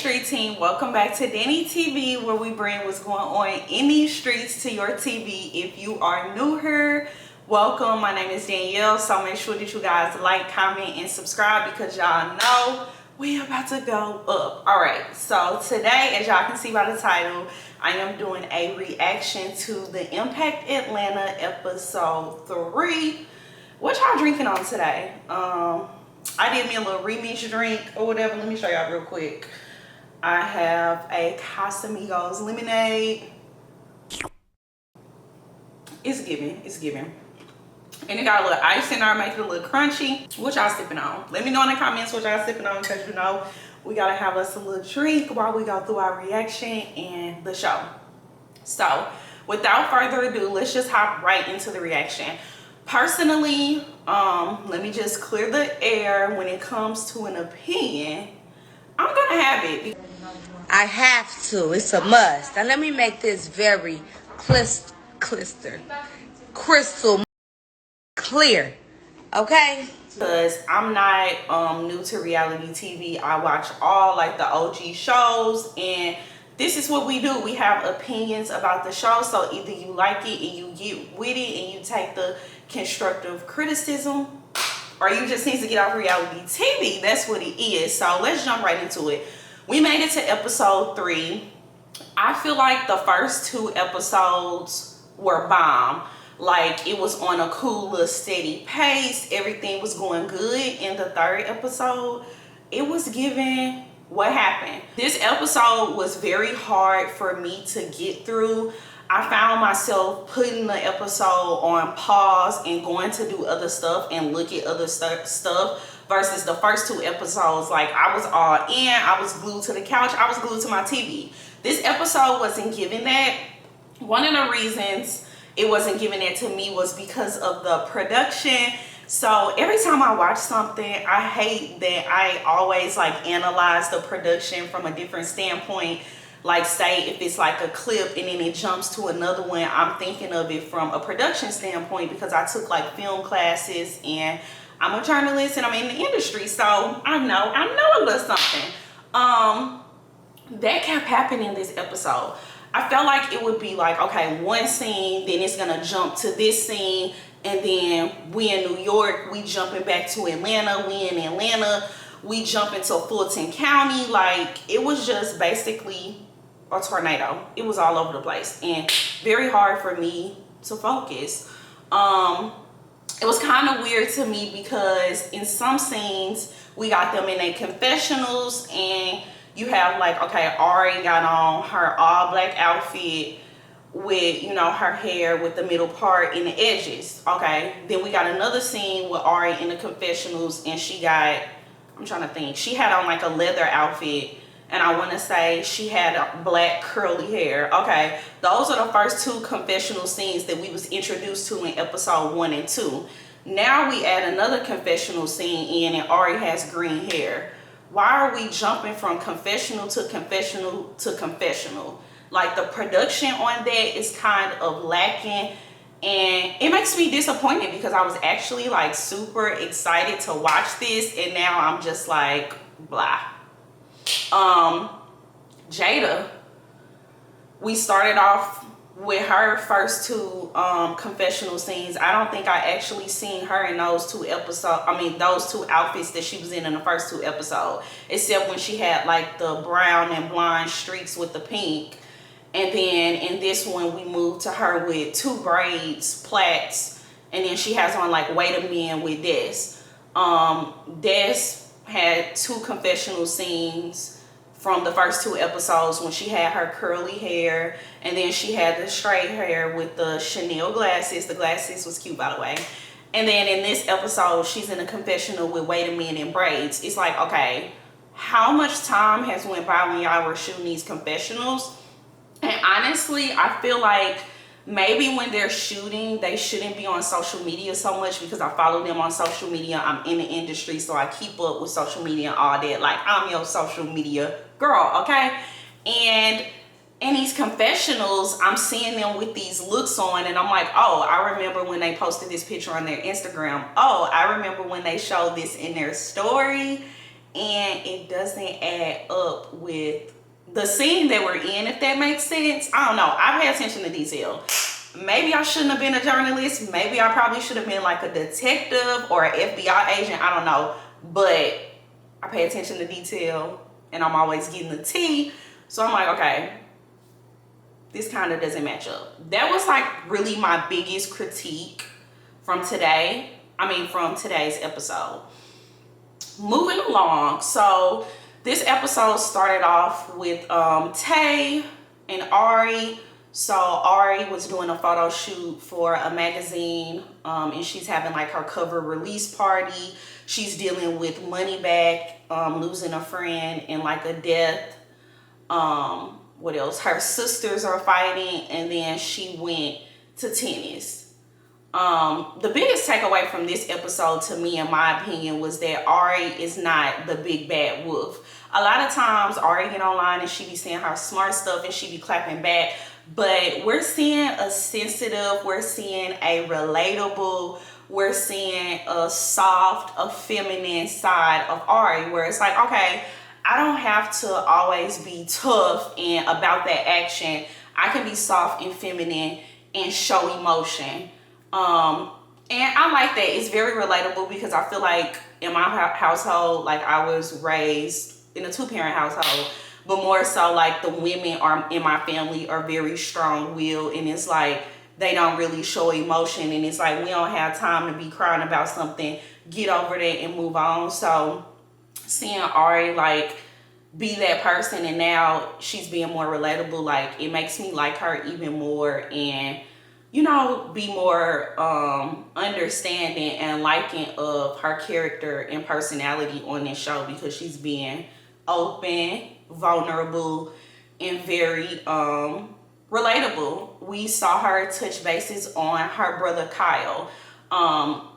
street team, welcome back to Danny TV, where we bring what's going on in these streets to your TV. If you are new here, welcome. My name is Danielle, so make sure that you guys like, comment, and subscribe because y'all know we about to go up. All right, so today, as y'all can see by the title, I am doing a reaction to the Impact Atlanta episode 3. What y'all drinking on today? I did me a little remix drink or whatever. Let me show y'all real quick. I have a Casamigos lemonade. It's giving. It's giving. And it got a little ice in there, make it a little crunchy. What y'all sipping on? Let me know in the comments what y'all sipping on, because you know we gotta have us a little drink while we go through our reaction and the show. So without further ado, let's just hop right into the reaction. Personally, let me just clear the air. When it comes to an opinion, I'm gonna have it. I have to. It's a must. Now let me make this very crystal clear, okay? Because I'm not new to reality TV. I watch all like the OG shows, and this is what we do. We have opinions about the show, so either you like it and you get with it and you take the constructive criticism, or you just need to get off reality TV. That's what it is. So let's jump right into it. We made it to episode 3. I feel like the first 2 episodes were bomb. Like, it was on a cool little steady pace. Everything was going good. In the 3rd episode, it was giving what happened. This episode was very hard for me to get through. I found myself putting the episode on pause and going to do other stuff and look at other stuff versus the first 2 episodes. Like, I was all in. I was glued to the couch. I was glued to my TV. This episode wasn't giving that. One of the reasons it wasn't giving that to me was because of the production. So every time I watch something, I hate that I always like analyze the production from a different standpoint. Like, say if it's like a clip and then it jumps to another one, I'm thinking of it from a production standpoint because I took like film classes and I'm a journalist and I'm in the industry, so I know a little something. That kept happening this episode. I felt like it would be like, okay, one scene, then it's gonna jump to this scene, and then we in New York, we jumping back to Atlanta, we in Atlanta, we jump into Fulton County. Like, it was just basically a tornado. It was all over the place and very hard for me to focus. It was kind of weird to me because in some scenes we got them in their confessionals, and you have like, okay, Ari got on her all black outfit with, you know, her hair with the middle part and the edges. Okay, then we got another scene with Ari in the confessionals, and she got, I'm trying to think, she had on like a leather outfit, and I want to say she had a black curly hair. Okay, those are the first 2 confessional scenes that we was introduced to in episode 1 and 2. Now we add another confessional scene in, and Ari has green hair. Why are we jumping from confessional to confessional to confessional? Like, the production on that is kind of lacking, and it makes me disappointed because I was actually like super excited to watch this, and now I'm just like blah. Jada, we started off with her first 2 confessional scenes. I don't think I actually seen her in those 2 episodes. I mean, those 2 outfits that she was in the first 2 episodes, except when she had like the brown and blonde streaks with the pink. And then in this one, we moved to her with 2 braids, plaits, and then she has on like Wait a Minute with Des. Des had 2 confessional scenes from the first 2 episodes when she had her curly hair, and then she had the straight hair with the Chanel glasses. The glasses was cute, by the way. And then in this episode, she's in a confessional with Wait a Minute and braids. It's like, okay, how much time has went by when y'all were shooting these confessionals? And honestly, I feel like maybe when they're shooting, they shouldn't be on social media so much, because I follow them on social media. I'm in the industry, so I keep up with social media and all that. Like, I'm your social media girl, okay? And in these confessionals, I'm seeing them with these looks on, and I'm like, oh, I remember when they posted this picture on their Instagram. Oh, I remember when they showed this in their story. and it doesn't add up with the scene that we're in, if that makes sense. I don't know. I pay attention to detail. Maybe I shouldn't have been a journalist. Maybe I probably should have been like a detective or an FBI agent. I don't know. But I pay attention to detail, and I'm always getting the tea. So I'm like, okay, this kind of doesn't match up. That was like really my biggest critique from today. From today's episode. Moving along. So this episode started off with Tay and Ari. So Ari was doing a photo shoot for a magazine, and she's having like her cover release party. She's dealing with money back, losing a friend, and like a death. What else? Her sisters are fighting, and then she went to tennis. The biggest takeaway from this episode to me, in my opinion, was that Ari is not the big bad wolf. A lot of times Ari get online and she be saying her smart stuff and she be clapping back, but we're seeing a sensitive, we're seeing a relatable, we're seeing a soft, a feminine side of Ari, where it's like, okay, I don't have to always be tough and about that action. I can be soft and feminine and show emotion. And I like that. It's very relatable because I feel like in my household, like I was raised in a 2-parent household, but more so like the women are in my family are very strong-willed, and it's like they don't really show emotion, and it's like we don't have time to be crying about something. Get over that and move on. So seeing Ari like be that person, and now she's being more relatable, like it makes me like her even more, and be more understanding and liking of her character and personality on this show, because she's being open, vulnerable, and very relatable. We saw her touch bases on her brother Kyle.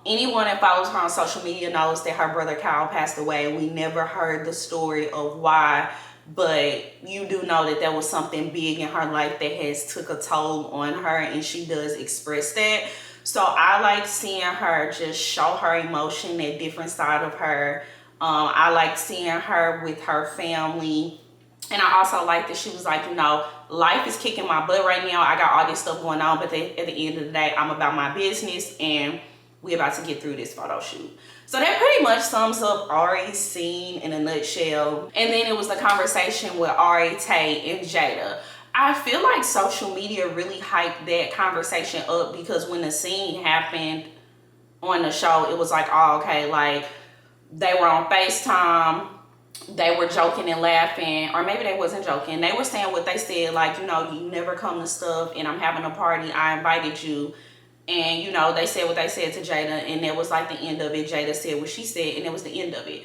Anyone that follows her on social media knows that her brother Kyle passed away. We never heard the story of why, but you do know that there was something big in her life that has took a toll on her, and she does express that. So I like seeing her just show her emotion, that different side of her. I like seeing her with her family. And I also like that she was like, life is kicking my butt right now. I got all this stuff going on, but at the end of the day, I'm about my business, and we about to get through this photo shoot. So that pretty much sums up Ari's scene in a nutshell. And then it was the conversation with Ari, Tay, and Jada. I feel like social media really hyped that conversation up, because when the scene happened on the show, it was like, oh, okay, like they were on FaceTime. They were joking and laughing, or maybe they wasn't joking. They were saying what they said, like, you never come to stuff, and I'm having a party. I invited you. And, they said what they said to Jada, and that was like the end of it. Jada said what she said, and it was the end of it.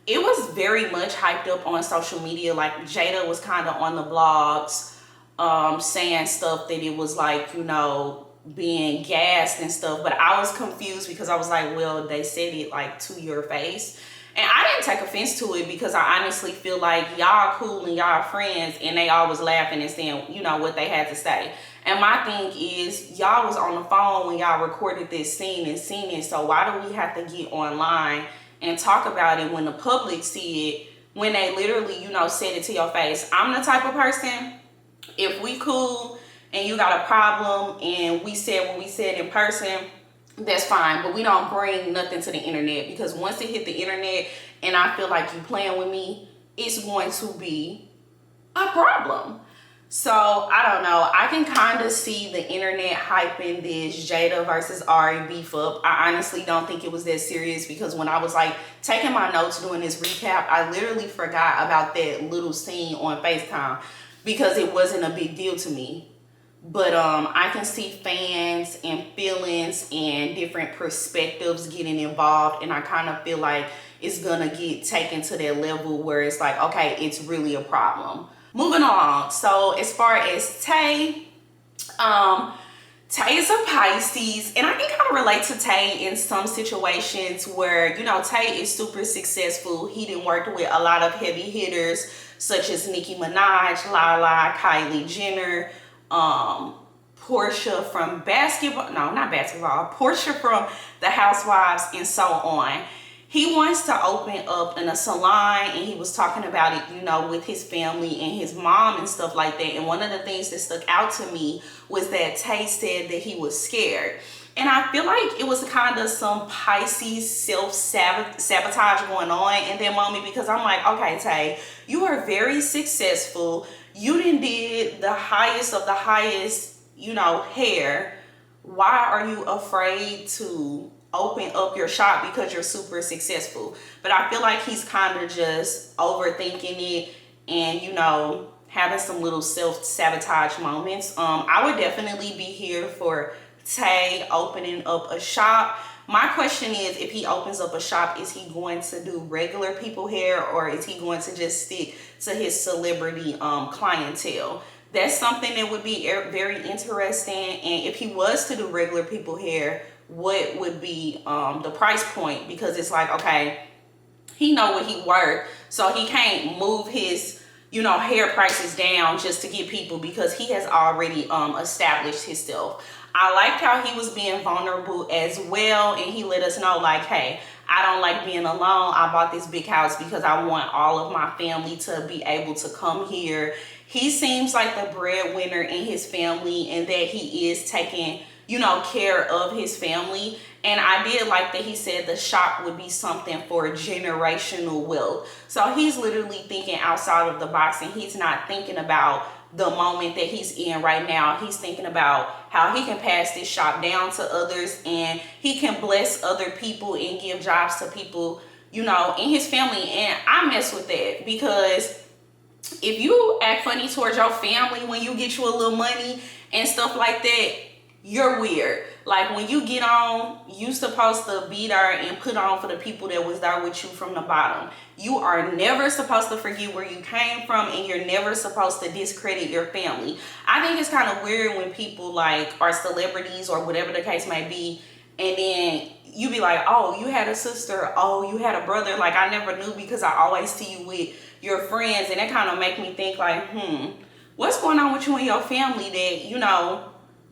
It was very much hyped up on social media. Like, Jada was kind of on the blogs saying stuff that it was like, being gassed and stuff. But I was confused, because I was like, well, they said it like to your face. And I didn't take offense to it, because I honestly feel like y'all cool and y'all friends, and they all was laughing and saying, what they had to say. And my thing is, y'all was on the phone when y'all recorded this scene and seen it. So why do we have to get online and talk about it when the public see it, when they literally, said it to your face? I'm the type of person, if we cool and you got a problem and we said what we said in person, that's fine, but we don't bring nothing to the internet, because once it hit the internet and I feel like you playing with me, it's going to be a problem. So I don't know. I can kind of see the internet hyping this Jada versus Ari beef up. I honestly don't think it was that serious, because when I was like taking my notes doing this recap, I literally forgot about that little scene on FaceTime, because it wasn't a big deal to me. But I can see fans and feelings and different perspectives getting involved, and I kind of feel like it's gonna get taken to that level where it's like, okay, it's really a problem. Moving on. So as far as Tay, Tay is a Pisces, and I can kind of relate to Tay in some situations where, Tay is super successful. He done worked with a lot of heavy hitters such as Nicki Minaj, Lala, Kylie Jenner, Portia from Portia from The Housewives, and so on. he wants to open up in a salon, and he was talking about it, you know, with his family and his mom and stuff like that. And one of the things that stuck out to me was that Tay said that he was scared. And I feel like it was kind of some Pisces self-sabotage going on in that moment, because I'm like, okay, Tay, you are very successful. You did the highest of the highest, you know, hair. Why are you afraid to open up your shop? Because you're super successful. But I feel like he's kind of just overthinking it and, you know, having some little self-sabotage moments. I would definitely be here for Tay opening up a shop. My question is, if he opens up a shop, is he going to do regular people hair, or is he going to just stick to his celebrity clientele? That's something that would be very interesting. And if he was to do regular people hair, what would be the price point? Because it's like, okay, he know what he worth, so he can't move his, you know, hair prices down just to get people, because he has already established himself. I liked how he was being vulnerable as well, and he let us know, like, hey, I don't like being alone. I bought this big house because I want all of my family to be able to come here. He seems like the breadwinner in his family, and that he is taking, you know, care of his family. And I did like that he said the shop would be something for generational wealth. So he's literally thinking outside of the box, and he's not thinking about the moment that he's in right now. He's thinking about how he can pass this shop down to others, and he can bless other people and give jobs to people, you know, in his family. And I mess with that, because if you act funny towards your family when you get you a little money and stuff like that, you're weird. Like, when you get on, you supposed to be there and put on for the people that was there with you from the bottom. You are never supposed to forget where you came from, and you're never supposed to discredit your family. I think it's kind of weird when people like are celebrities or whatever the case may be, and then you be like, oh, you had a sister, oh, you had a brother. Like, I never knew, because I always see you with your friends. And that kind of make me think like, what's going on with you and your family that, you know,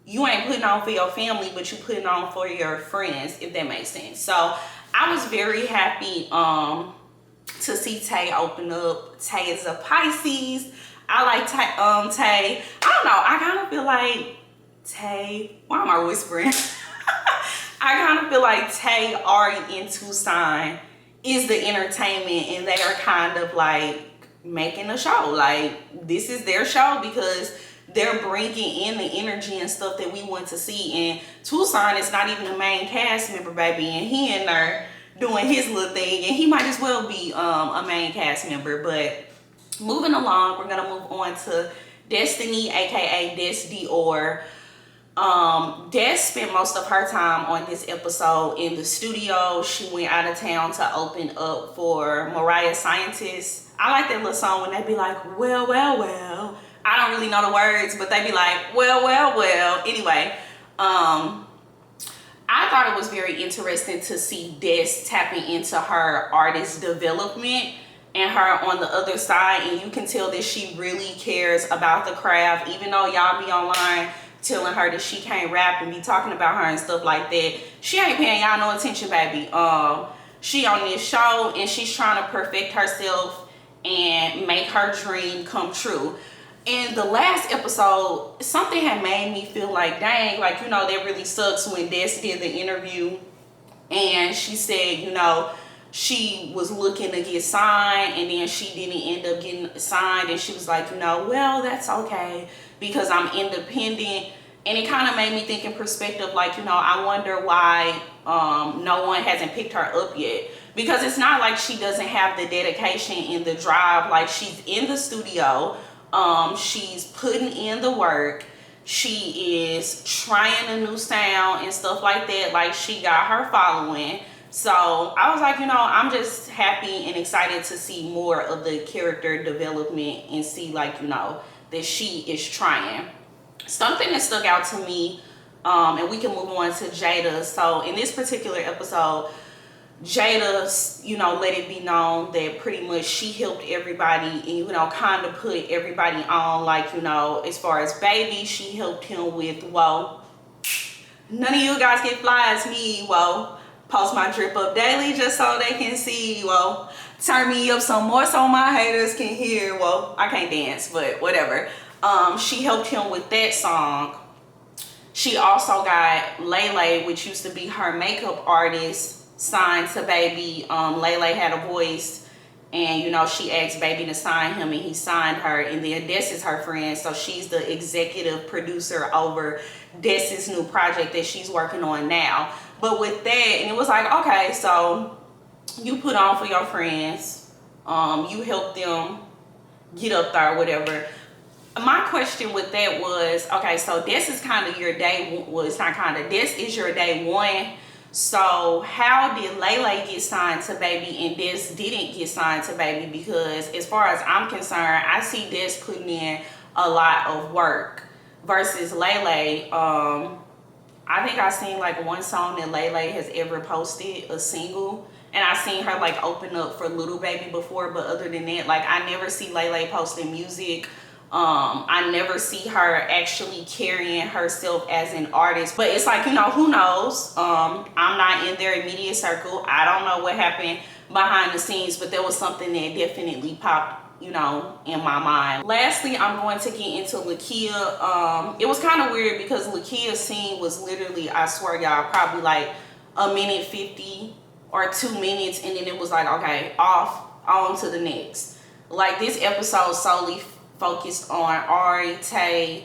you ain't putting on for your family, but you putting on for your friends, if that makes sense. So I was very happy to see Tay open up. Tay is a Pisces. I like Tay. I don't know, I kind of feel like Tay, why am I whispering? I kind of feel like Tay, Ari, and Tucson is the entertainment, and they are kind of like making a show. Like, this is their show, because they're bringing in the energy and stuff that we want to see. And Tucson is not even the main cast member, baby, and he in there doing his little thing, and he might as well be a main cast member. But moving along, we're gonna move on to Destiny, aka Des Dior. Des spent most of her time on this episode in the studio. She went out of town to open up for Mariah Scientist. I like that little song when they be like, well, well, well. I don't really know the words, but they be like, well, well, well. Anyway, I thought it was very interesting to see Des tapping into her artist development and her on the other side. And you can tell that she really cares about the craft, even though y'all be online telling her that she can't rap and be talking about her and stuff like that. She ain't paying y'all no attention, baby. She on this show, and she's trying to perfect herself and make her dream come true. In the last episode, something had made me feel like, dang, like, you know, that really sucks, when Des did the interview and she said, you know, she was looking to get signed, and then she didn't end up getting signed, and she was like, you know, well, that's okay, because I'm independent. And it kind of made me think in perspective, like, you know, I wonder why no one hasn't picked her up yet, because it's not like she doesn't have the dedication and the drive. Like, she's in the studio, she's putting in the work, she is trying a new sound and stuff like that. Like, she got her following. So I was like, you know, I'm just happy and excited to see more of the character development and see, like, you know, that she is trying. Something that stuck out to me, and we can move on to Jada. So in this particular episode, Jada, you know, let it be known that pretty much she helped everybody and, you know, kind of put everybody on. Like, you know, as far as Baby, she helped him with, whoa, none of you guys get fly as me, whoa. post my drip up daily just so they can see, well, turn me up some more so my haters can hear. Well, I can't dance, but whatever. She helped him with that song. She also got Lele, which used to be her makeup artist, signed to Baby. Lele had a voice, and you know, she asked Baby to sign him, and he signed her. And then Des is her friend, so she's the executive producer over Des's new project that she's working on now. But with that, and it was like, okay, so you put on for your friends, you help them get up there or whatever. My question with that was, okay, so this is kind of your day, well, it's not kind of, this is your day one. So how did Lele get signed to Baby and Des didn't get signed to Baby? Because as far as I'm concerned, I see Des putting in a lot of work versus Lele. I think I seen like one song that Lele has ever posted, a single, and I seen her like open up for Little Baby before, but other than that, like I never see Lele posting music. I never see her actually carrying herself as an artist, but it's like, you know, who knows? I'm not in their immediate circle. I don't know what happened behind the scenes, but there was something that definitely popped, you know, in my mind. Lastly, I'm going to get into Lakia. It was kind of weird because Lakia's scene was literally, I swear y'all, probably like a minute 50 or 2 minutes, and then it was like, okay, off, on to the next. Like this episode solely focused on Ari, Tay,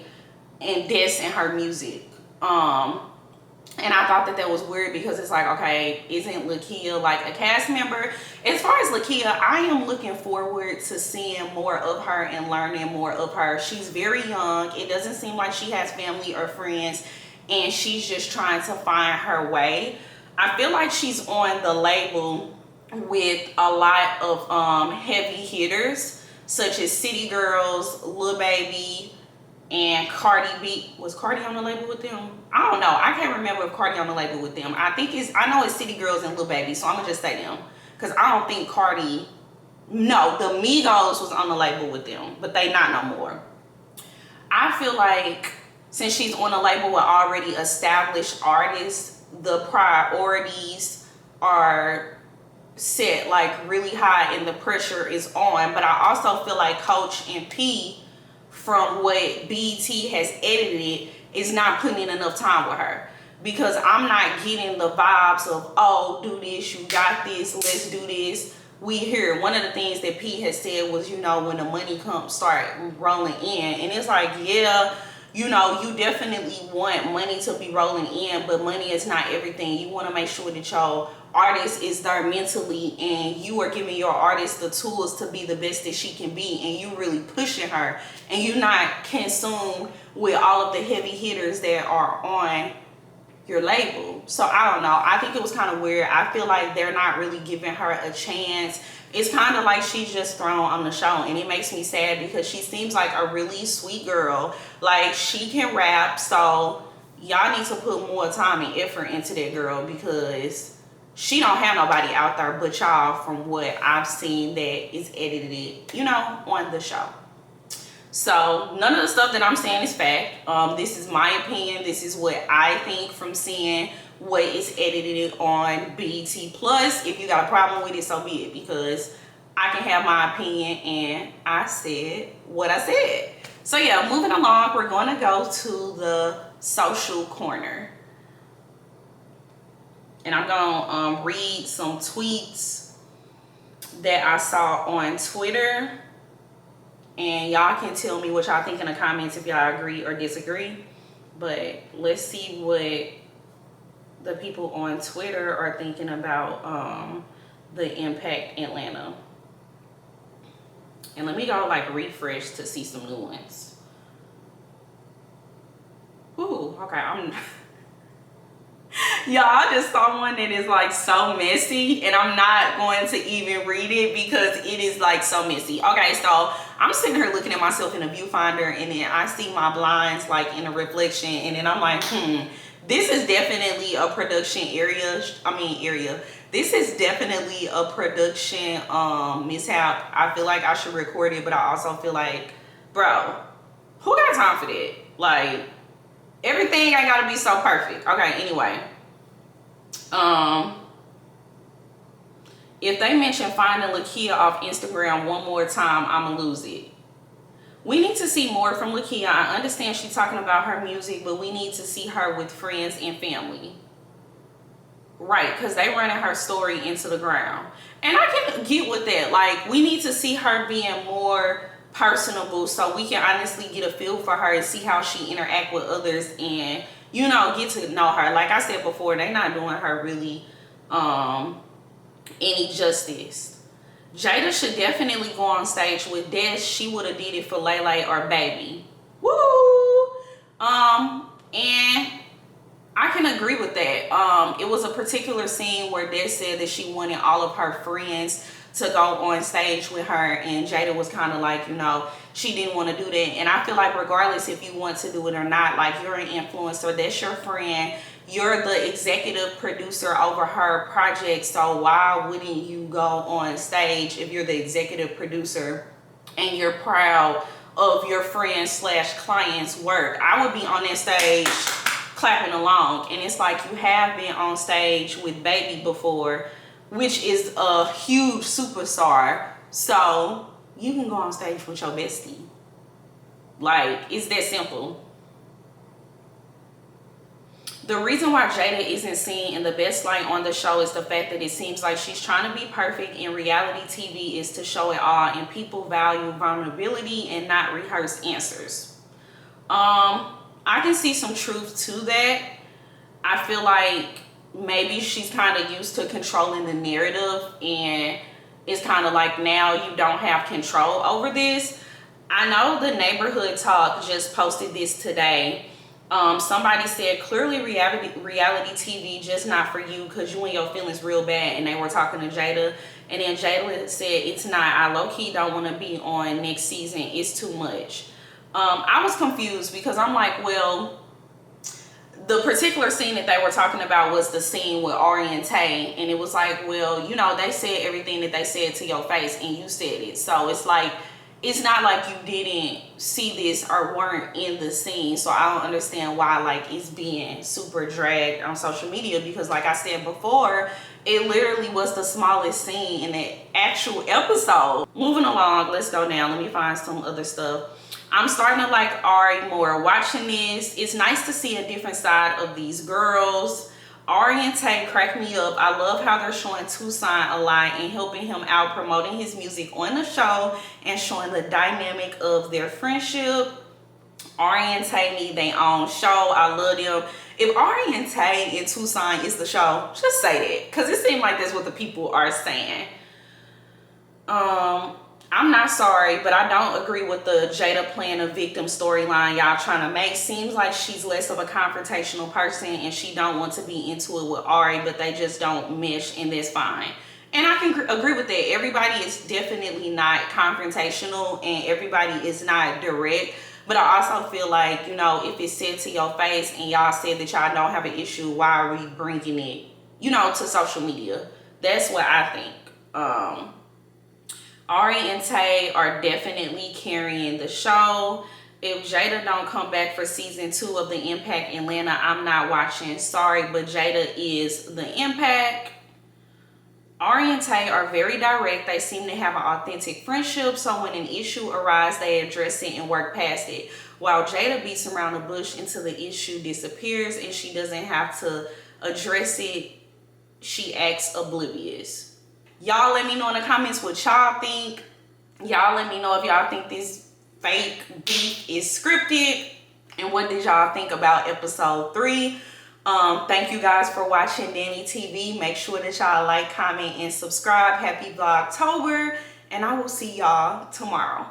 and Des and her music. And I thought that that was weird because it's like, okay, isn't Lakia like a cast member? As far as Lakia, I am looking forward to seeing more of her and learning more of her. She's very young. It doesn't seem like she has family or friends, and she's just trying to find her way. I feel like she's on the label with a lot of heavy hitters, such as City Girls, Lil Baby, and Cardi B. Was Cardi on the label with them? I don't know. I can't remember if Cardi on the label with them. I know it's City Girls and Lil Baby, so I'm gonna just say them. Because I don't think Cardi, no, the Migos was on the label with them, but they not no more. I feel like since she's on a label with already established artists, the priorities are set like really high and the pressure is on. But I also feel like Coach and P, from what BET has edited, is not putting in enough time with her, because I'm not getting the vibes of, oh, do this, you got this, let's do this, we here. One of the things that P has said was, you know, when the money comes start rolling in, and it's like, yeah, you know, you definitely want money to be rolling in, but money is not everything. You want to make sure that your artist is there mentally, and you are giving your artist the tools to be the best that she can be, and you really pushing her, and you're not consumed with all of the heavy hitters that are on your label. So I don't know. I think it was kind of weird. I feel like they're not really giving her a chance. It's kind of like she's just thrown on the show, and it makes me sad because she seems like a really sweet girl. Like, she can rap, so y'all need to put more time and effort into that girl, because she don't have nobody out there but y'all, from what I've seen that is edited, you know, on the show. So none of the stuff that I'm saying is fact. This is my opinion. This is what I think from seeing what is edited on BET Plus. If you got a problem with it, so be it, because I can have my opinion, and I said what I said. So yeah, moving along, we're going to go to the social corner. And I'm going to read some tweets that I saw on Twitter. And y'all can tell me what y'all think in the comments if y'all agree or disagree. But let's see what the people on Twitter are thinking about the Impact Atlanta. And let me go like refresh to see some new ones. Ooh, okay, y'all, I just saw one that is like so messy, and I'm not going to even read it because it is like so messy. Okay, so I'm sitting here looking at myself in a viewfinder, and then I see my blinds like in a reflection, and then I'm like, this is definitely a production area. This is definitely a production mishap. I feel like I should record it, but I also feel like, bro, who got time for that? Like, everything ain't gotta be so perfect. Okay, anyway. If they mention finding Lakia off Instagram one more time, I'ma lose it. We need to see more from Lakia. I understand she's talking about her music, but we need to see her with friends and family. Right, because they running her story into the ground. And I can get with that. Like, we need to see her being more personable so we can honestly get a feel for her and see how she interact with others and, you know, get to know her. Like I said before, they're not doing her really any justice. Jada should definitely go on stage with Des. She would have did it for Lele or Baby. Woo! And I can agree with that. It was a particular scene where Des said that she wanted all of her friends to go on stage with her, and Jada was kind of like, you know, she didn't want to do that. And I feel like regardless if you want to do it or not, like, you're an influencer, that's your friend, you're the executive producer over her project, so why wouldn't you go on stage if you're the executive producer and you're proud of your friend slash client's work? I would be on that stage clapping along. And it's like, you have been on stage with Baby before, which is a huge superstar, so you can go on stage with your bestie. Like, it's that simple. The reason why Jada isn't seen in the best light on the show is the fact that it seems like she's trying to be perfect, and reality TV is to show it all, and people value vulnerability and not rehearsed answers. I can see some truth to that. I feel like maybe she's kind of used to controlling the narrative, and it's kind of like now you don't have control over this. I know the Neighborhood Talk just posted this today. Somebody said, clearly reality TV just not for you because you and your feelings real bad, and they were talking to Jada, and then Jada said, it's not, I low-key don't want to be on next season, it's too much. I was confused because I'm like, well, the particular scene that they were talking about was the scene with Ari and Tay, and it was like, well, you know, they said everything that they said to your face and you said it, so it's like, it's not like you didn't see this or weren't in the scene. So I don't understand why, like, it's being super dragged on social media, because like I said before, it literally was the smallest scene in the actual episode. Moving along, let's go down. Let me find some other stuff. I'm starting to like Ari more watching this. It's nice to see a different side of these girls. Ari and Tay crack me up. I love how they're showing Tucson a lot and helping him out, promoting his music on the show and showing the dynamic of their friendship. Ari and Tay need their own show. I love them. If Ari and Tay in Tucson is the show, just say that, because it seems like that's what the people are saying. I'm not sorry, but I don't agree with the Jada playing a victim storyline y'all trying to make. Seems like she's less of a confrontational person and she don't want to be into it with Ari, but they just don't mesh, and that's fine. And I can agree with that. Everybody is definitely not confrontational and everybody is not direct. But I also feel like, you know, if it's said to your face and y'all said that y'all don't have an issue, why are we bringing it, you know, to social media? That's what I think. Ari and Tay are definitely carrying the show. If Jada don't come back for season 2 of The Impact Atlanta, I'm not watching. Sorry, but Jada is The Impact. Ari and Tay are very direct. They seem to have an authentic friendship, so when an issue arises, they address it and work past it. While Jada beats around the bush until the issue disappears and she doesn't have to address it, she acts oblivious. Y'all let me know in the comments what y'all think. Y'all let me know if y'all think this fake beef is scripted, and what did y'all think about episode 3. Thank you guys for watching Danny TV. Make sure that y'all like, comment, and subscribe. Happy Vlogtober, and I will see y'all tomorrow.